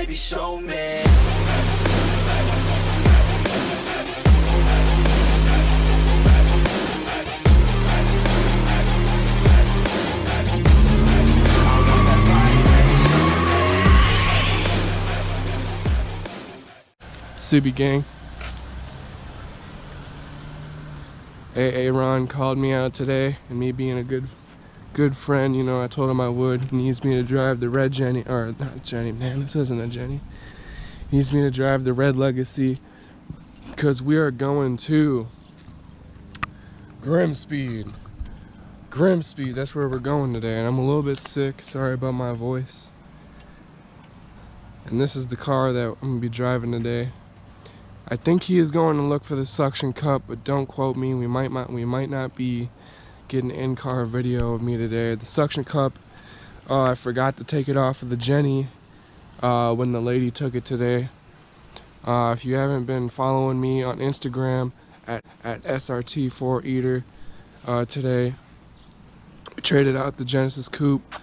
baby, show me. Subi gang. Ron called me out today, and me being a good friend, you know, I told him I would. He needs me to drive the red Jenny, or not Jenny, man, this isn't a Jenny. He needs me to drive the red Legacy, because we are going to GrimmSpeed. GrimmSpeed, that's where we're going today, and I'm a little bit sick, sorry about my voice. And this is the car that I'm gonna be driving today. I think he is going to look for the suction cup, but don't quote me. We might not be getting in-car video of me today. The suction cup, I forgot to take it off of the Jenny when the lady took it today. If you haven't been following me on Instagram at SRT4Eater today, we traded out the Genesis Coupe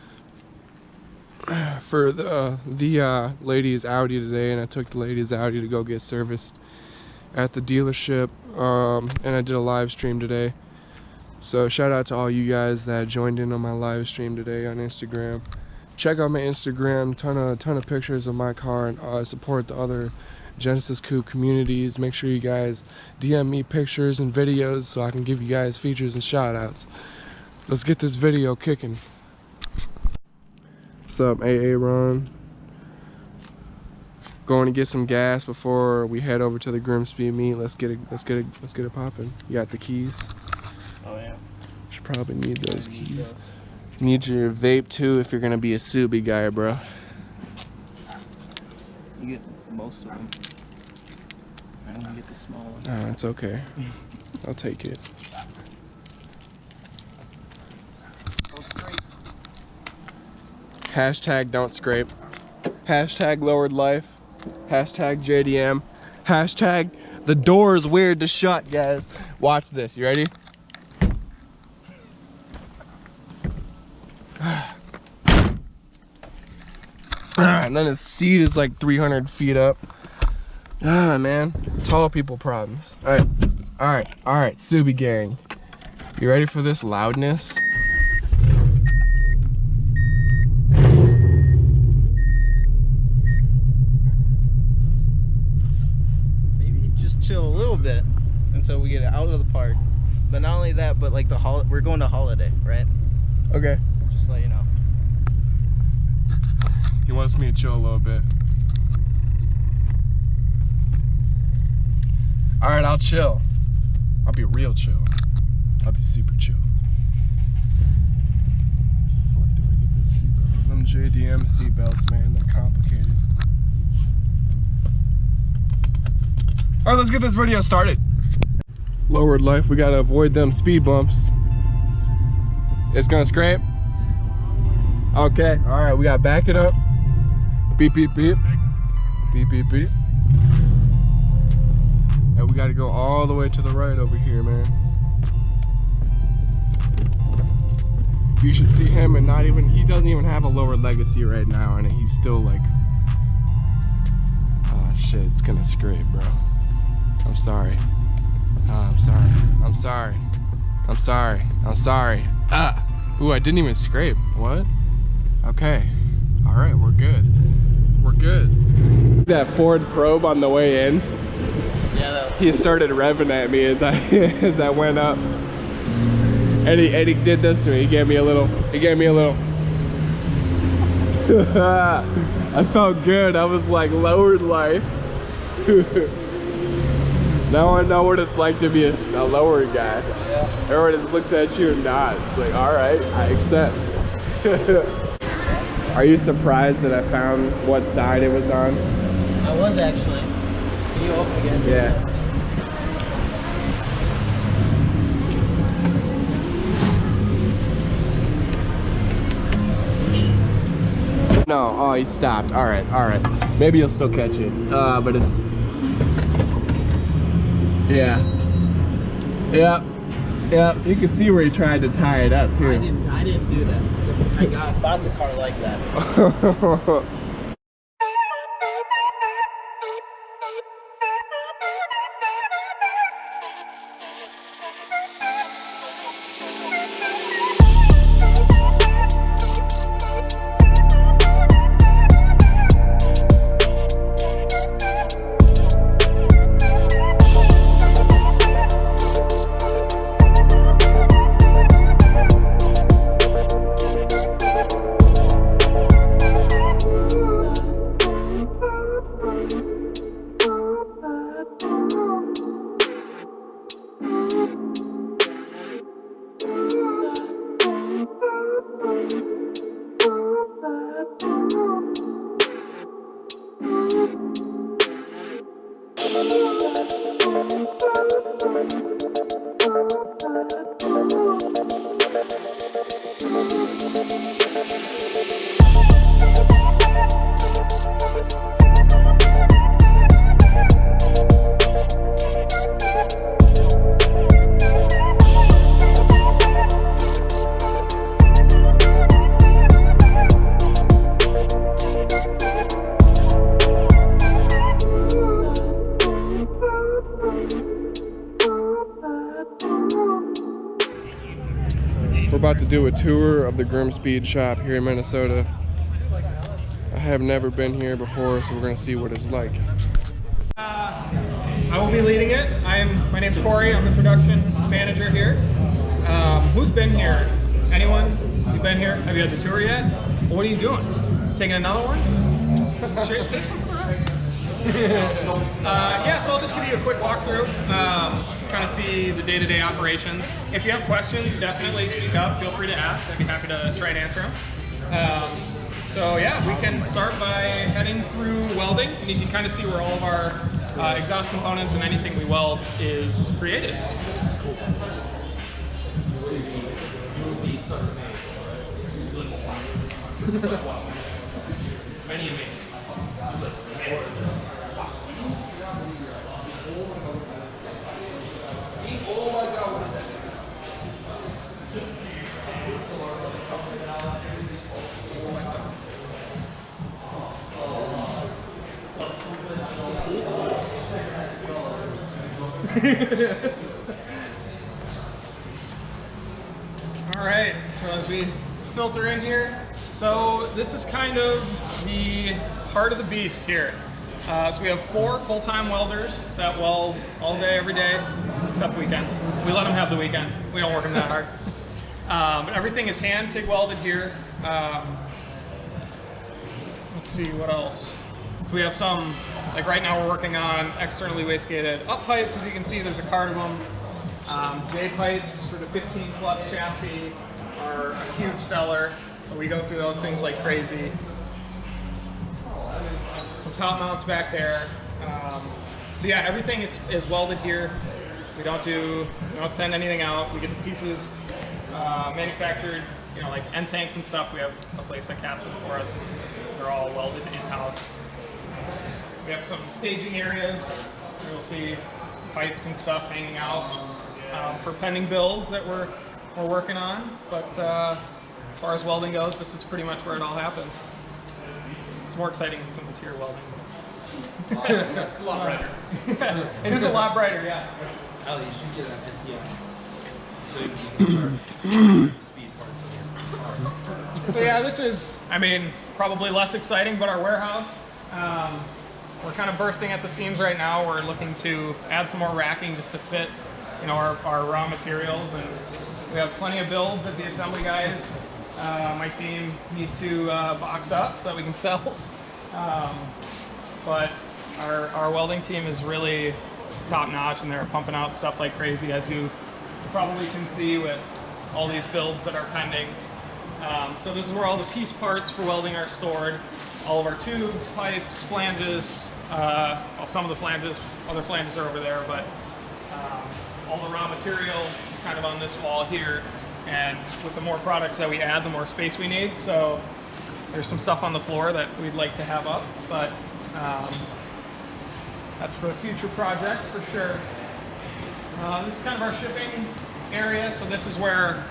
for the lady's Audi today, and I took the lady's Audi to go get serviced at the dealership, and I did a live stream today. So shout out to all you guys that joined in on my live stream today on Instagram. Check out my Instagram, ton of pictures of my car, and support the other Genesis Coupe communities. Make sure you guys DM me pictures and videos so I can give you guys features and shout outs. Let's get this video kicking. What's up, Ron? Going to get some gas before we head over to the GrimmSpeed meet. Let's get it popping. You got the keys? Oh yeah. Should probably need those keys. Need your vape too if you're gonna be a Subi guy, bro. You get most of them. I only get the small one. Oh, that's okay. I'll take it. Hashtag don't scrape. Hashtag lowered life. Hashtag JDM. Hashtag the door is weird to shut, guys. Watch this. You ready? And then his seat is like 300 feet up. Man. Tall people problems. Alright, Subi gang. You ready for this loudness? Chill a little bit until we get out of the park. But not only that, but like we're going to Holiday, right? Okay. Just to let you know. He wants me to chill a little bit. Alright, I'll chill. I'll be real chill. I'll be super chill. Fuck, do I get this seatbelt? Them JDM seatbelts, man, they're complicated. Alright, let's get this video started. Lowered life, we gotta avoid them speed bumps. It's gonna scrape? Okay, alright, we gotta back it up. Beep, beep, beep. Beep, beep, beep. And we gotta go all the way to the right over here, man. You should see him, and he doesn't even have a lowered Legacy right now, and he's still like, oh shit, it's gonna scrape, bro. I'm sorry. Oh, I'm sorry. Ooh, I didn't even scrape. What? Okay. Alright, we're good. We're good. That Ford Probe on the way in. Yeah, he started revving at me as I went up. And he did this to me. He gave me a little. I felt good. I was like, lowered life. Now I know what it's like to be a lower guy. Yeah. Everyone just looks at you and nods. It's like, all right, I accept. Are you surprised that I found what side it was on? I was actually. Can you open again? Yeah. No, oh, he stopped. All right. Maybe you'll still catch it. But it's. Yeah. You can see where he tried to tie it up too. I didn't do that. I bought the car like that. do a tour of the GrimmSpeed shop here in Minnesota. I have never been here before, so we're gonna see what it's like. I will be leading it. My name's Corey. I'm the production manager here. Who's been here? Anyone? You've been here? Have you had the tour yet? Well, what are you doing? Taking another one? Say something for us. Yeah, so I'll just give you a quick walkthrough, kind of see the day-to-day operations. If you have questions, definitely speak up. Feel free to ask. I'd be happy to try and answer them. So yeah, we can start by heading through welding, and you can kind of see where all of our exhaust components and anything we weld is created. All right, so as we filter in here, so this is kind of the heart of the beast here. So we have 4 full-time welders that weld all day, every day, except weekends. We let them have the weekends. We don't work them that hard. But everything is hand TIG welded here. Let's see, what else? So we have some, like right now we're working on externally wastegated up pipes. As you can see, there's a cart of them. J pipes for the 15 plus chassis are a huge seller. So we go through those things like crazy. Some top mounts back there. So yeah, everything is welded here. We don't send anything out. We get the pieces manufactured, you know, like end tanks and stuff. We have a place that casts them for us. They're all welded in-house. We have some staging areas where you'll see pipes and stuff hanging out for pending builds that we're working on. But as far as welding goes, this is pretty much where it all happens. It's more exciting than someone's here welding. It's a lot brighter. It is a lot brighter, yeah. Ali, you should get an SCM so you can start speed parts of your car. So yeah, this is, I mean, probably less exciting, but our warehouse. We're kind of bursting at the seams right now. We're looking to add some more racking just to fit, you know, our raw materials, and we have plenty of builds that the assembly guys, my team, need to box up so that we can sell. But our welding team is really top notch, and they're pumping out stuff like crazy, as you probably can see with all these builds that are pending. So this is where all the piece parts for welding are stored. All of our tubes, pipes, flanges, well, some of the flanges, other flanges are over there, but all the raw material is kind of on this wall here. And with the more products that we add, the more space we need. So there's some stuff on the floor that we'd like to have up, but that's for a future project for sure. This is kind of our shipping area. So this is where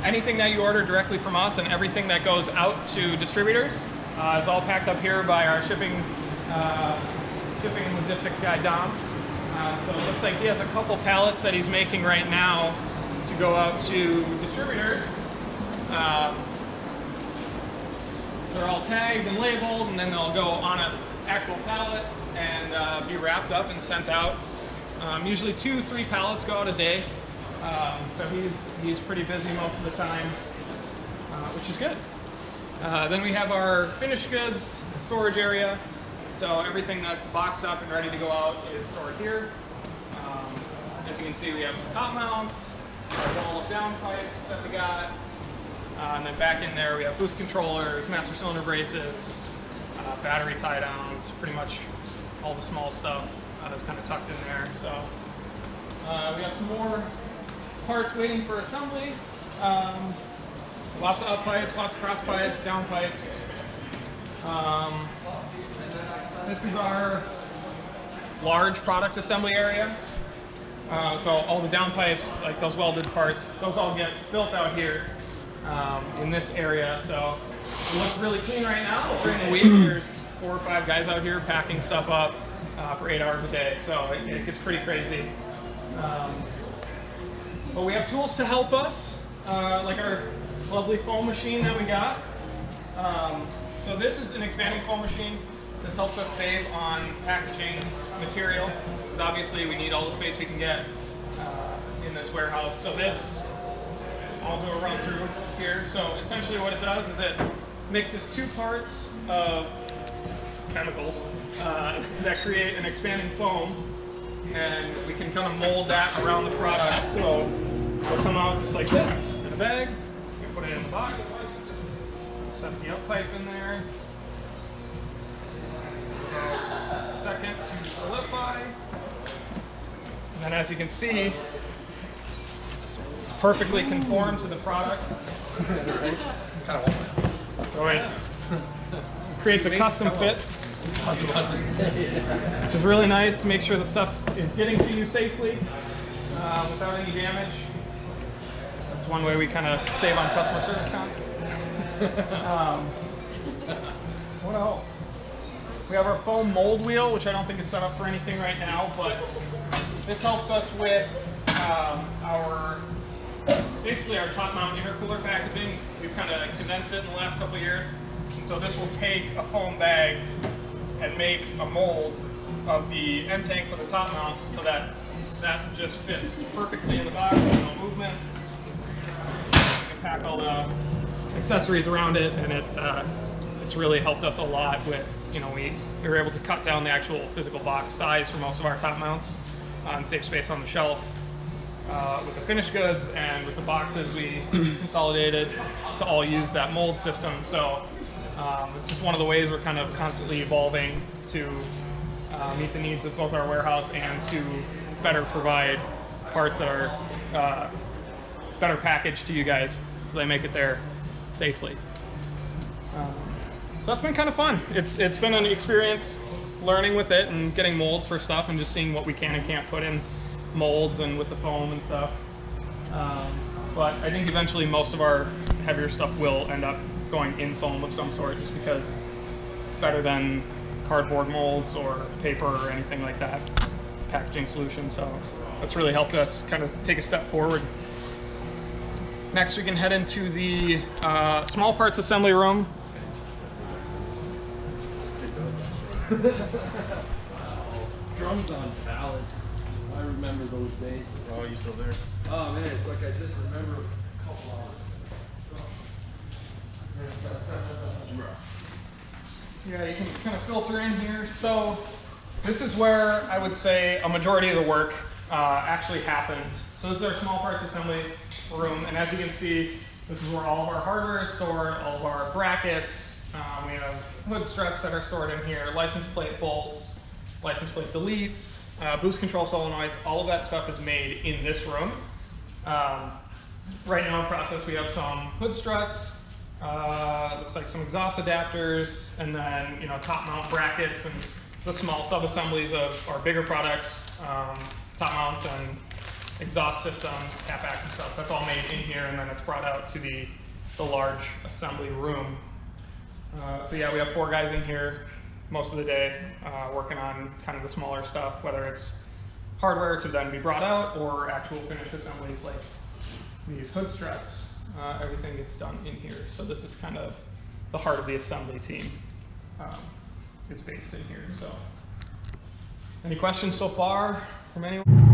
anything that you order directly from us and everything that goes out to distributors is all packed up here by our shipping and logistics guy, Dom. So it looks like he has a couple pallets that he's making right now to go out to distributors. They're all tagged and labeled, and then they'll go on an actual pallet and be wrapped up and sent out. Usually 2-3 pallets go out a day. So he's pretty busy most of the time, which is good. Then we have our finished goods storage area. So everything that's boxed up and ready to go out is stored here. As you can see, we have some top mounts, a wall of down pipes that we got, and then back in there we have boost controllers, master cylinder braces, battery tie downs, pretty much all the small stuff that's kind of tucked in there. So we have some more parts waiting for assembly. Lots of up pipes, lots of cross pipes, down pipes. This is our large product assembly area. So all the down pipes, like those welded parts, those all get built out here in this area. So it looks really clean right now. During the week, there's 4 or 5 guys out here packing stuff up for 8 hours a day. So it gets pretty crazy. But we have tools to help us, like our lovely foam machine that we got. So this is an expanding foam machine. This helps us save on packaging material, because obviously we need all the space we can get in this warehouse. So this, I'll do a run through here. So essentially what it does is it mixes 2 parts of chemicals that create an expanding foam, and we can kind of mold that around the product. So it'll come out just like this in a bag. You can put it in the box, set the up pipe in there. Second to solidify. And then as you can see, it's perfectly conformed to the product. So it creates a custom fit, which is really nice to make sure the stuff is getting to you safely without any damage. That's one way we kind of save on customer service costs. What else? We have our foam mold wheel, which I don't think is set up for anything right now, but this helps us with basically our top mount intercooler packaging. We've kind of condensed it in the last couple of years. And so this will take a foam bag and make a mold of the end tank for the top mount, so that just fits perfectly in the box with no movement. You can pack all the accessories around it, and it's really helped us a lot with, we were able to cut down the actual physical box size for most of our top mounts and save space on the shelf. With the finished goods and with the boxes, we consolidated to all use that mold system. So it's just one of the ways we're kind of constantly evolving to meet the needs of both our warehouse and to better provide parts that are better packaged to you guys, so they make it there safely. So that's been kind of fun. It's been an experience learning with it and getting molds for stuff and just seeing what we can and can't put in molds and with the foam and stuff. But I think eventually most of our heavier stuff will end up going in foam of some sort, just because it's better than cardboard molds or paper or anything like that packaging solution. So that's really helped us kind of take a step forward. Next we can head into the small parts assembly room. Drums on pallets. I remember those days. Oh, you still there? Oh man, it's like I just remember a couple hours. Yeah, you can kind of filter in here. So this is where I would say a majority of the work actually happens. So this is our small parts assembly room, and as you can see, this is where all of our hardware is stored, all of our brackets. We have hood struts that are stored in here, license plate bolts, license plate deletes, boost control solenoids. All of that stuff is made in this room. Right now in process we have some hood struts, looks like some exhaust adapters, and then top mount brackets and the small sub-assemblies of our bigger products, top mounts and exhaust systems, cap-acts and stuff. That's all made in here, and then it's brought out to the large assembly room. So yeah, we have 4 guys in here most of the day working on kind of the smaller stuff, whether it's hardware to then be brought out or actual finished assemblies like these hood struts. Everything gets done in here. So this is kind of the heart of the assembly team is based in here. So any questions so far from anyone?